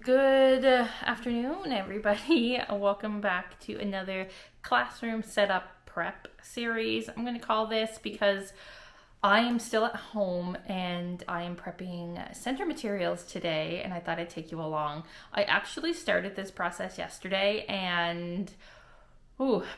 Good afternoon, everybody. Welcome back to another classroom setup prep series. I'm going to call this because I am still at home and I am prepping center materials today, and I thought I'd take you along. I actually started this process yesterday, and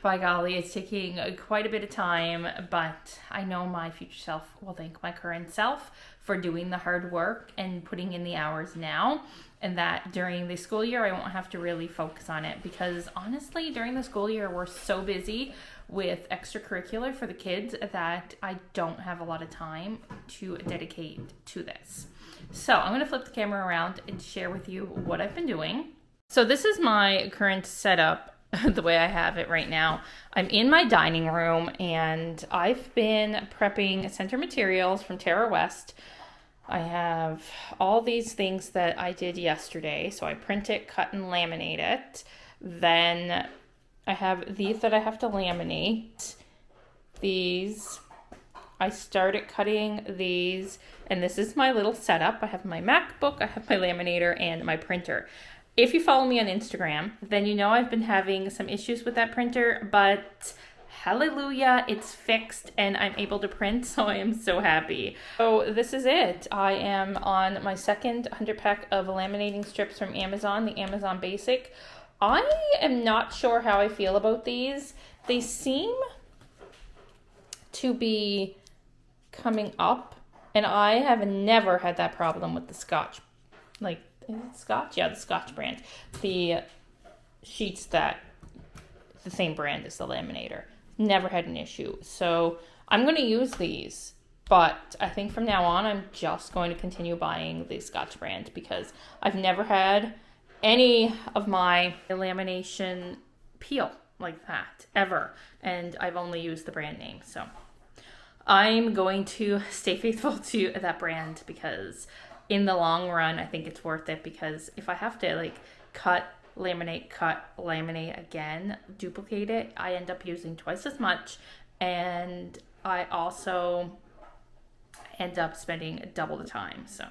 by golly, it's taking quite a bit of time, but I know my future self will thank my current self for doing the hard work and putting in the hours now, and that during the school year, I won't have to really focus on it because honestly, during the school year, we're so busy with extracurricular for the kids that I don't have a lot of time to dedicate to this. So I'm going to flip the camera around and share with you what I've been doing. So this is my current setup the way I have it right now. I'm in my dining room and I've been prepping center materials from Terra West. I have all these things that I did yesterday. So I print it, cut, and laminate it. Then I have these that I have to laminate. These, I started cutting these, and this is my little setup. I have my MacBook, I have my laminator, and my printer. If you follow me on Instagram, then you know I've been having some issues with that printer, but hallelujah, it's fixed and I'm able to print, so I am so happy. So this is it. I am on my second 100 pack of laminating strips from Amazon, the Amazon Basic. I am not sure how I feel about these. They seem to be coming up, and I have never had that problem with the Scotch. Is it Scotch? Yeah, the Scotch brand. The sheets that the same brand as the laminator. Never had an issue. So I'm going to use these, but I think from now on I'm just going to continue buying the Scotch brand because I've never had any of my lamination peel like that ever, and I've only used the brand name. So I'm going to stay faithful to that brand because in the long run, I think it's worth it, because if I have to cut, laminate again, duplicate it, I end up using twice as much, and I also end up spending double the time. So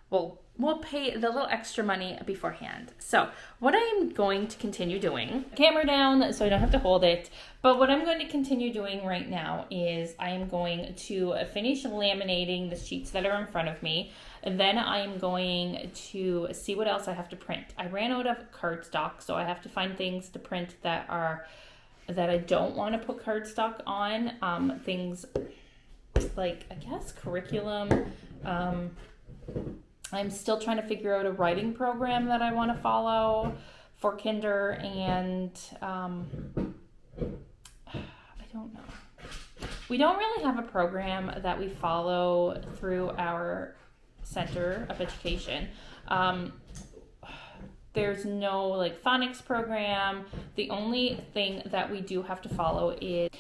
we'll pay the little extra money beforehand. So what I'm going to continue doing, camera down so I don't have to hold it, but what I'm going to continue doing right now is I am going to finish laminating the sheets that are in front of me, and then I am going to see what else I have to print. I ran out of cardstock, so I have to find things to print that I don't want to put cardstock on. Things like, I guess, curriculum. I'm still trying to figure out a writing program that I want to follow for Kinder, and I don't know. We don't really have a program that we follow through our Center of Education. There's no phonics program. The only thing that we do have to follow is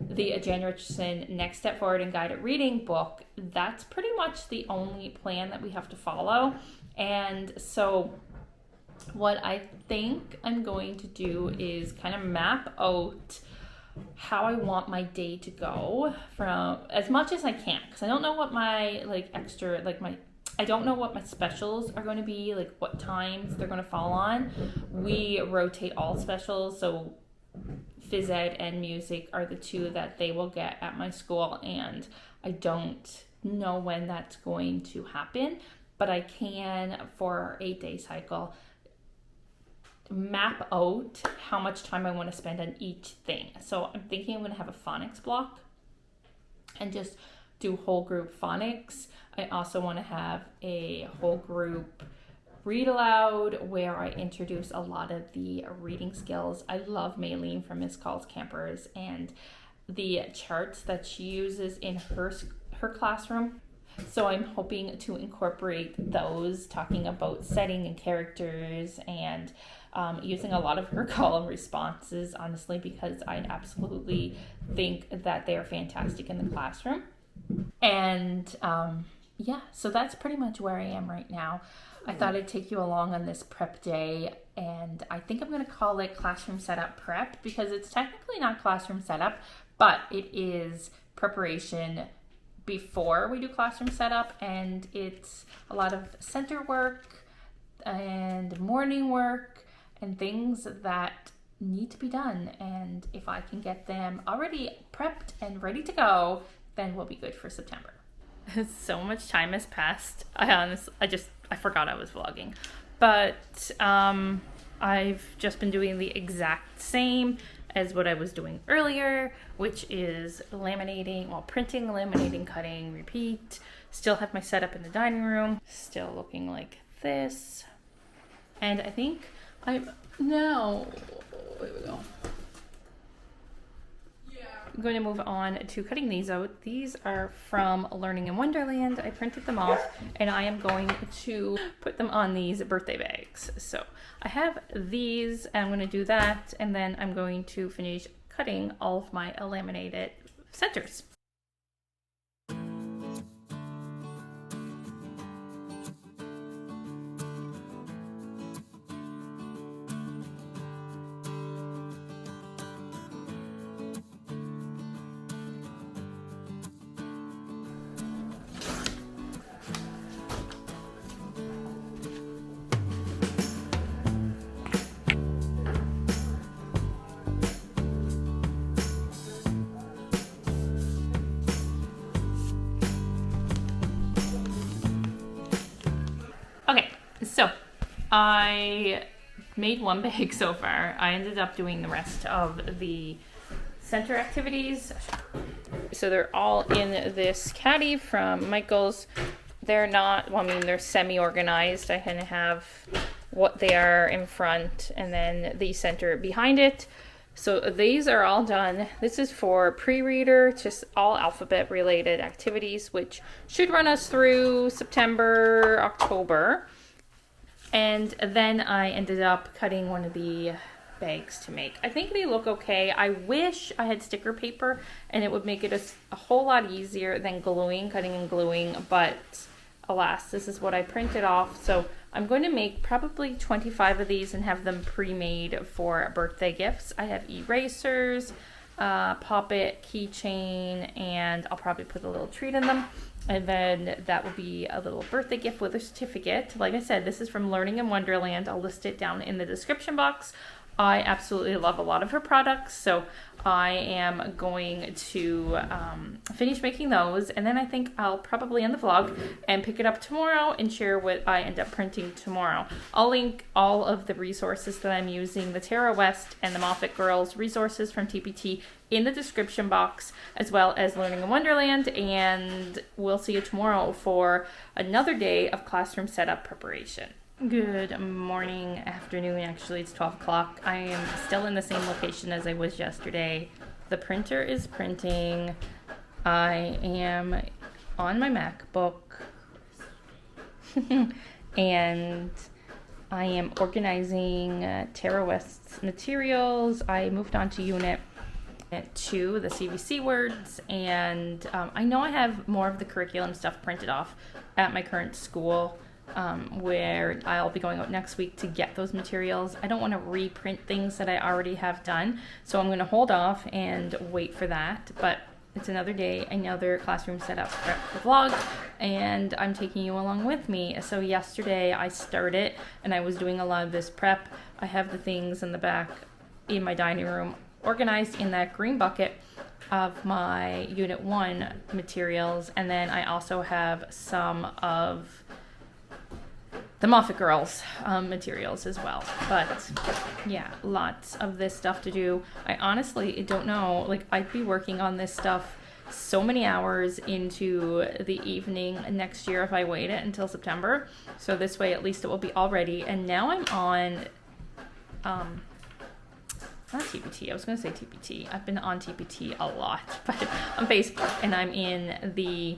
the Jan Richardson Next Step Forward and Guided Reading book. That's pretty much the only plan that we have to follow. And so what I think I'm going to do is kind of map out how I want my day to go from as much as I can, because I don't know what my I don't know what my specials are going to be, what times they're going to fall on. We rotate all specials, so phys ed and music are the two that they will get at my school, and I don't know when that's going to happen, but I can, for our 8-day cycle, map out how much time I want to spend on each thing. So I'm thinking I'm going to have a phonics block and just do whole group phonics. I also want to have a whole group read aloud where I introduce a lot of the reading skills. I love Maylene from Miss Calls Campers and the charts that she uses in her classroom. So I'm hoping to incorporate those, talking about setting and characters, and using a lot of her column responses, honestly, because I absolutely think that they are fantastic in the classroom. And so that's pretty much where I am right now. I thought I'd take you along on this prep day, and I think I'm going to call it classroom setup prep, because it's technically not classroom setup, but it is preparation before we do classroom setup, and it's a lot of center work and morning work and things that need to be done. And if I can get them already prepped and ready to go, then we'll be good for September. So much time has passed. I forgot I was vlogging. But I've just been doing the exact same as what I was doing earlier, which is printing, laminating, cutting, repeat. Still have my setup in the dining room, still looking like this. And I think here we go. I'm going to move on to cutting these out. These are from Learning in Wonderland. I printed them off and I am going to put them on these birthday bags. So I have these and I'm going to do that, and then I'm going to finish cutting all of my laminated centers. Okay, so I made one bag so far. I ended up doing the rest of the center activities. So they're all in this caddy from Michael's. They're not, they're semi-organized. I kind of have what they are in front and then the center behind it. So these are all done. This is for pre-reader, just all alphabet related activities, which should run us through September, October. And then I ended up cutting one of the bags to make. I think they look okay. I wish I had sticker paper and it would make it a whole lot easier than cutting and gluing, but alas, this is what I printed off. So I'm going to make probably 25 of these and have them pre-made for birthday gifts. I have erasers, pop-it, keychain, and I'll probably put a little treat in them. And then that will be a little birthday gift with a certificate. Like I said, this is from Learning in Wonderland. I'll list it down in the description box. I absolutely love a lot of her products, so I am going to finish making those, and then I think I'll probably end the vlog and pick it up tomorrow and share what I end up printing tomorrow. I'll link all of the resources that I'm using, the Tara West and the Moffat Girls resources from TPT, in the description box, as well as Learning in Wonderland, and we'll see you tomorrow for another day of classroom setup preparation. Good morning, afternoon, actually it's 12 o'clock. I am still in the same location as I was yesterday. The printer is printing. I am on my MacBook and I am organizing Tara West's materials. I moved on to Unit 2, the CVC words, and I know I have more of the curriculum stuff printed off at my current school. Where I'll be going out next week to get those materials. I don't want to reprint things that I already have done, so I'm going to hold off and wait for that. But it's another day, another classroom setup prep vlog, and I'm taking you along with me. So yesterday I started and I was doing a lot of this prep. I have the things in the back in my dining room organized in that green bucket of my Unit 1 materials, and then I also have some of the Moffat Girls materials as well. But yeah, lots of this stuff to do. I honestly don't know, like I'd be working on this stuff so many hours into the evening next year if I waited until September. So this way at least it will be all ready. And now I'm on, not TPT, I was gonna say TPT. I've been on TPT a lot, but on Facebook, and I'm in the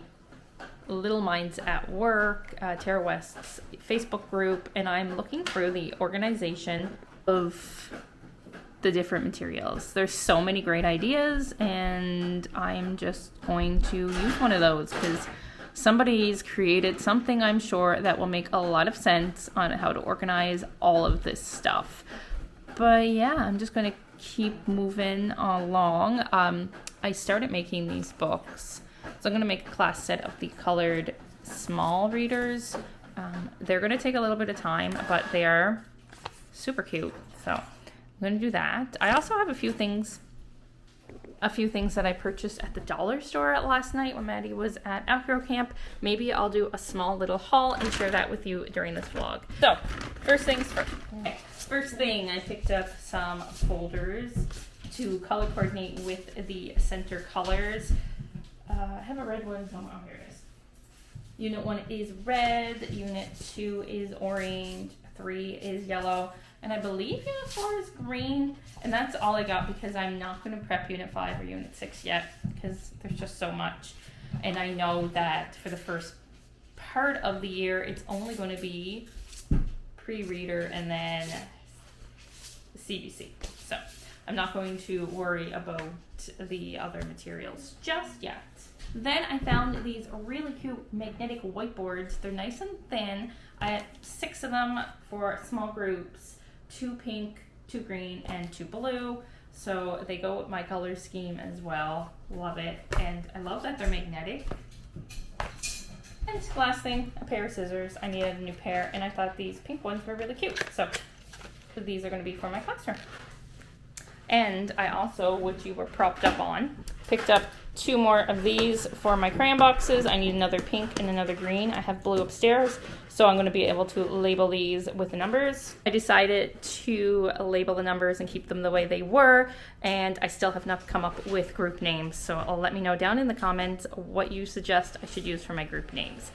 Little Minds at Work, Tara West's Facebook group, and I'm looking through the organization of the different materials. There's so many great ideas, and I'm just going to use one of those because somebody's created something, I'm sure, that will make a lot of sense on how to organize all of this stuff. But yeah, I'm just going to keep moving along. I started making these books. So I'm going to make a class set of the colored small readers. They're going to take a little bit of time, but they are Super cute. So I'm going to do that. I also have a few things that I purchased at the dollar store last night when Maddie was at outdoor camp. Maybe I'll do a small little haul and share that with you during this vlog. So first things first. Okay. First thing, I picked up some folders to color coordinate with the center colors. I have a red one somewhere. Oh, here it is. Unit 1 is red, Unit 2 is orange, 3 is yellow, and I believe Unit 4 is green. And that's all I got because I'm not going to prep Unit 5 or Unit 6 yet because there's just so much. And I know that for the first part of the year, it's only going to be pre-reader and then CBC. So I'm not going to worry about the other materials just yet. Then I found these really cute magnetic whiteboards. They're nice and thin. I had 6 of them for small groups, 2 pink, 2 green, and 2 blue. So they go with my color scheme as well. Love it. And I love that they're magnetic. And last thing, a pair of scissors. I needed a new pair, and I thought these pink ones were really cute. So these are going to be for my classroom. And I also, which you were propped up on, picked up 2 more of these for my crayon boxes. I need another pink and another green. I have blue upstairs, so I'm going to be able to label these with the numbers. I decided to label the numbers and keep them the way they were, and I still have not come up with group names, so I'll let me know down in the comments what you suggest I should use for my group names.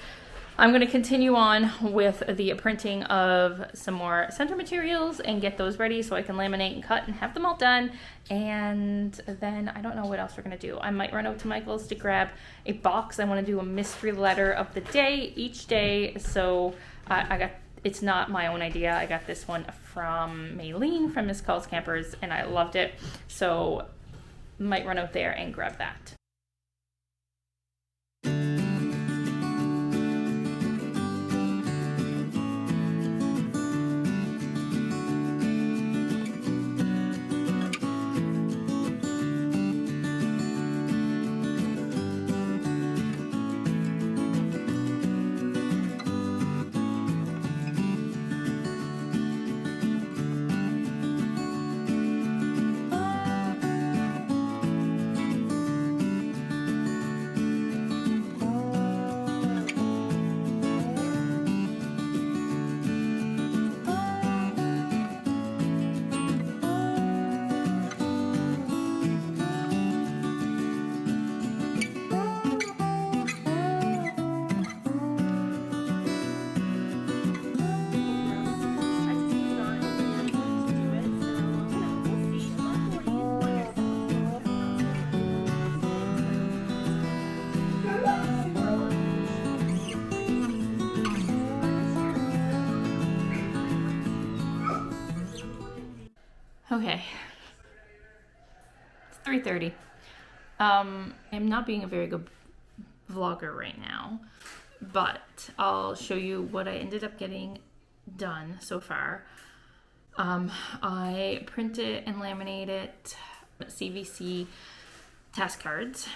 I'm going to continue on with the printing of some more center materials and get those ready so I can laminate and cut and have them all done. And then I don't know what else we're going to do. I might run out to Michael's to grab a box. I want to do a mystery letter of the day each day. So it's not my own idea. I got this one from Maylene from Miss Call's Campers and I loved it. So might run out there and grab that. Okay, it's 3:30. I'm not being a very good vlogger right now, but I'll show you what I ended up getting done so far. I printed and laminated CVC task cards.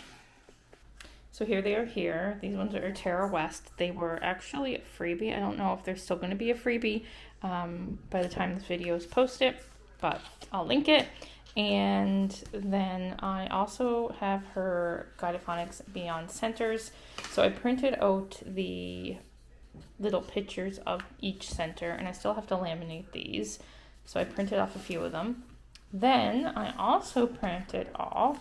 So here they are here. These ones are Terra West. They were actually a freebie. I don't know if they're still going to be a freebie by the time this video is posted, but I'll link it. And then I also have her Guided Phonics Beyond Centers. So I printed out the little pictures of each center, and I still have to laminate these. So I printed off a few of them. Then I also printed off,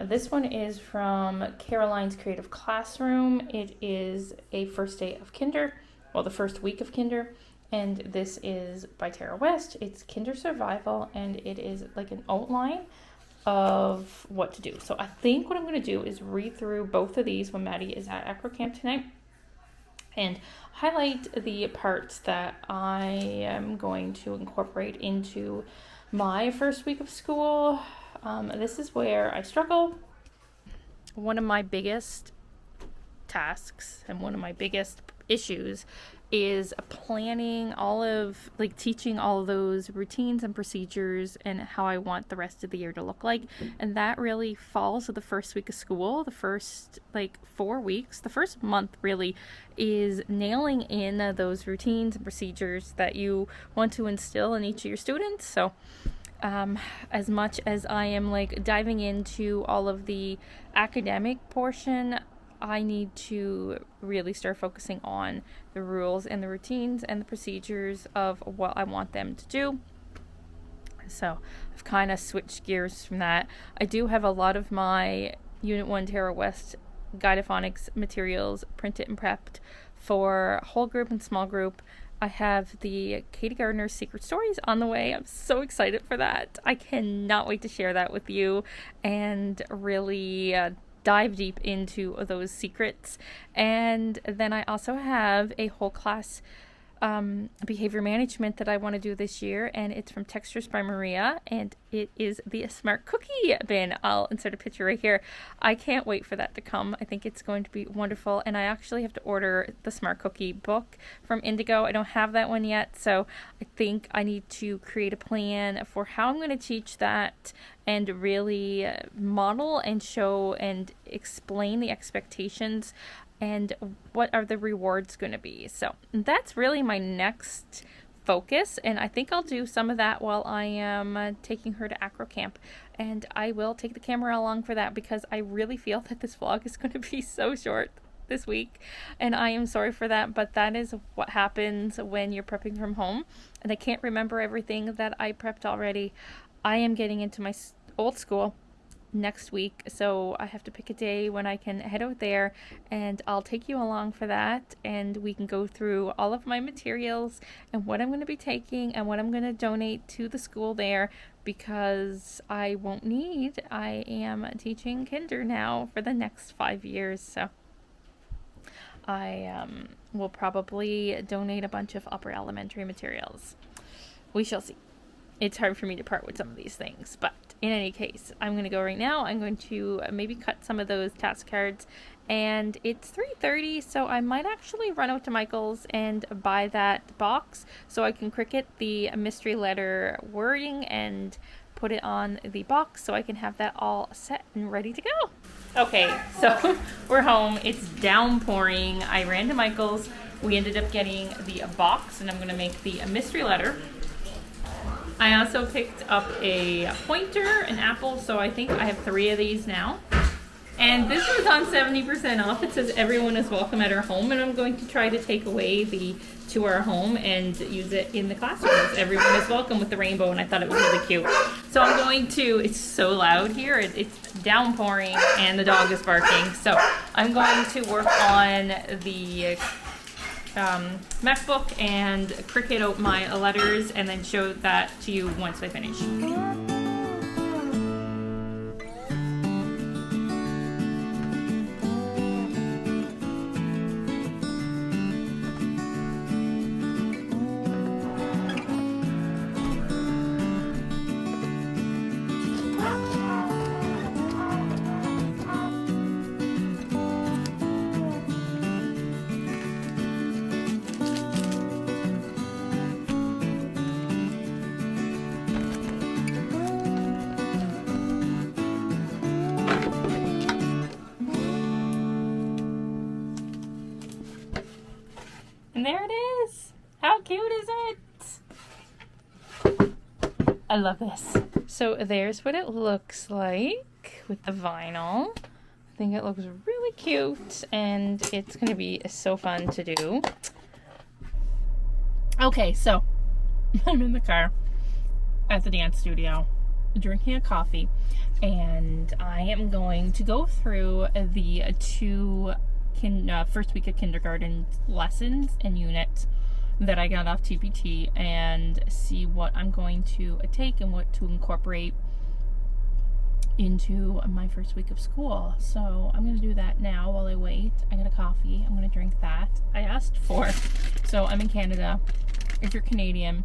this one is from Caroline's Creative Classroom. It is a first day of kinder, well, the first week of kinder. And this is by Terra West. It's Kinder Survival, and it is like an outline of what to do. So I think what I'm going to do is read through both of these when Maddie is at Acro Camp tonight and highlight the parts that I am going to incorporate into my first week of school. This is where I struggle. One of my biggest tasks and one of my biggest issues is planning all of, like, teaching all of those routines and procedures and how I want the rest of the year to look like. And that really falls to the first week of school. The first, like, 4 weeks, the first month really is nailing in those routines and procedures that you want to instill in each of your students. So as much as I am, like, diving into all of the academic portion, I need to really start focusing on the rules and the routines and the procedures of what I want them to do. So I've kind of switched gears from that. I do have a lot of my Unit 1 Terra West Guidophonics materials printed and prepped for whole group and small group. I have the Katie Gardner's Secret Stories on the way. I'm so excited for that. I cannot wait to share that with you and really dive deep into those secrets. And then I also have a whole class behavior management that I want to do this year, and it's from Textures by Maria, and it is the Smart Cookie bin. I'll insert a picture right here. I can't wait for that to come. I think it's going to be wonderful, and I actually have to order the Smart Cookie book from Indigo. I don't have that one yet, so I think I need to create a plan for how I'm going to teach that and really model and show and explain the expectations and what are the rewards going to be. So that's really my next focus, and I think I'll do some of that while I am taking her to acro camp, and I will take the camera along for that because I really feel that this vlog is going to be so short this week, and I am sorry for that, but that is what happens when you're prepping from home and I can't remember everything that I prepped already. I am getting into my old school next week, so I have to pick a day when I can head out there, and I'll take you along for that, and we can go through all of my materials and what I'm going to be taking and what I'm going to donate to the school there, because I am teaching kinder now for the next 5 years, so I will probably donate a bunch of upper elementary materials. We shall see. It's hard for me to part with some of these things, but in any case, I'm going to go right now. I'm going to maybe cut some of those task cards, and it's 3:30, so I might actually run out to Michael's and buy that box so I can Cricut the mystery letter wording and put it on the box so I can have that all set and ready to go. Okay, so we're home. It's downpouring. I ran to Michael's. We ended up getting the box, and I'm going to make the mystery letter. I also picked up a pointer, an apple, so I think I have 3 of these now. And this was on 70% off. It says everyone is welcome at our home, and I'm going to try to take away the to our home and use it in the classrooms. Everyone is welcome with the rainbow, and I thought it was really cute. So I'm going to, it's so loud here, it's downpouring and the dog is barking. So I'm going to work on the MacBook and Cricut out my letters and then show that to you once I finish. And there it is. How cute is it? I love this. So there's what it looks like with the vinyl. I think it looks really cute, and it's going to be so fun to do. Okay, so I'm in the car at the dance studio drinking a coffee, and I am going to go through the 2 first week of kindergarten lessons and units that I got off TPT and see what I'm going to take and what to incorporate into my first week of school. So I'm going to do that now while I wait. I got a coffee. I'm going to drink that. I asked for, so I'm in Canada. If you're Canadian,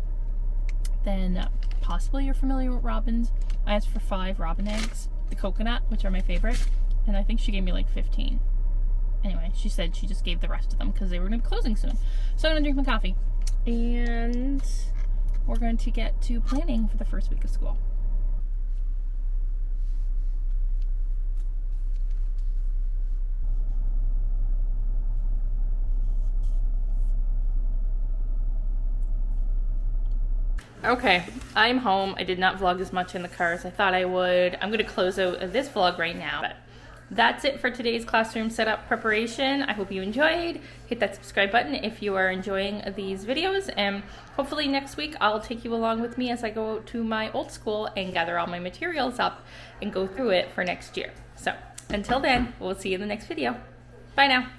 then possibly you're familiar with robins. I asked for 5 robin eggs, the coconut, which are my favorite, and I think she gave me like 15. anyway, she said she just gave the rest of them because they were going to be closing soon. So I'm going to drink my coffee. And we're going to get to planning for the first week of school. Okay, I'm home. I did not vlog as much in the car as I thought I would. I'm going to close out this vlog right now. But that's it for today's classroom setup preparation. I hope you enjoyed. Hit that subscribe button if you are enjoying these videos. And hopefully next week I'll take you along with me as I go out to my old school and gather all my materials up and go through it for next year. So until then, we'll see you in the next video. Bye now.